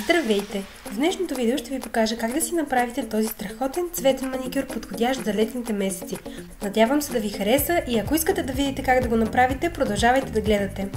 Здравейте! В днешното видео ще ви покажа как да си направите този страхотен цветен маникюр, подходящ за летните месеци. Надявам се да ви хареса и ако искате да видите как да го направите, продължавайте да гледате.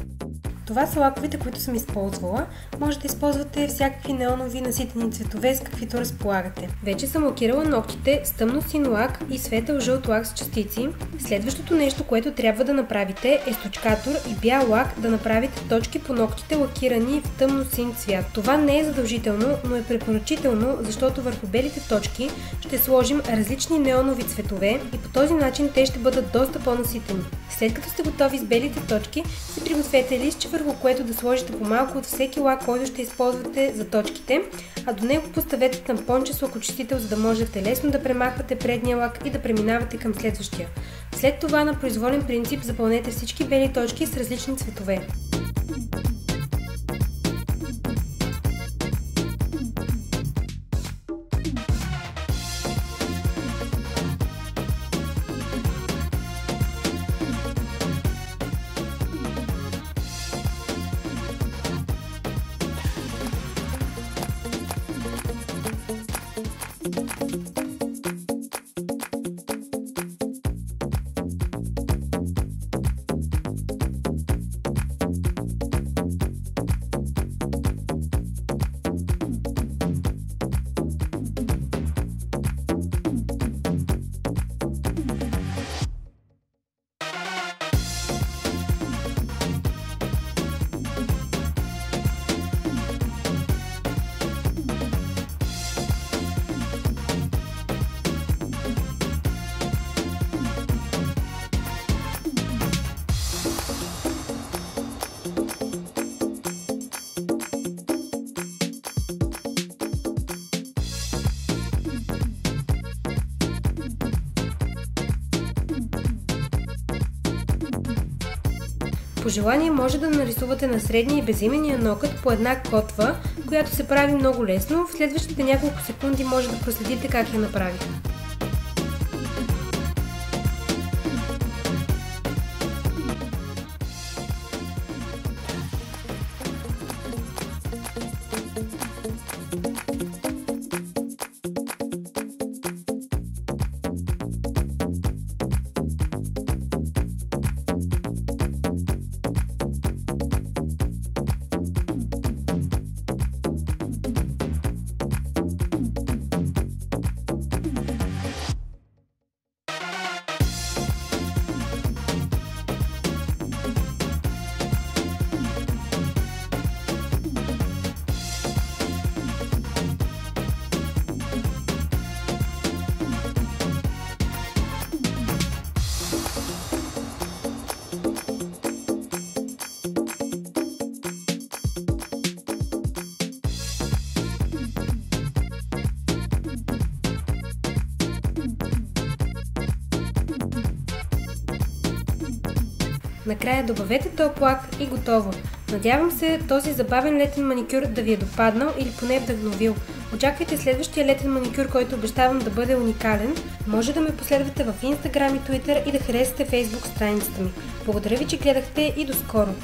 Това са лаковете, които съм използвала. Може да използвате всякакви неонови наситени цветове, с каквито разполагате. Вече съм лакирала ногтите с тъмно син лак и светъл жълт лак с частици. Следващото нещо, което трябва да направите, е с точкатор и бял лак да направите точки по ногтите, лакирани в тъмно син цвят. Това не е задължително, но е препоръчително, защото върху белите точки ще сложим различни неонови цветове и по този начин те ще бъдат доста по-наситени. След като сте готови с белите точки, си пригответе листче, върху което да сложите по малко от всеки лак, който ще използвате за точките, а до него поставете тампонче с лакочистител, за да можете лесно да премахвате предния лак и да преминавате към следващия. След това на произволен принцип запълнете всички бели точки с различни цветове. По желание може да нарисувате на средния и безименния нокът по една котва, която се прави много лесно. В следващите няколко секунди може да проследите как я направих. Накрая добавете топ лак и готово. Надявам се този забавен летен маникюр да ви е допаднал или поне вдъхновил. Очаквайте следващия летен маникюр, който обещавам да бъде уникален. Може да ме последвате в Instagram и Twitter и да харесате Facebook страницата ми. Благодаря ви, че гледахте и до скоро!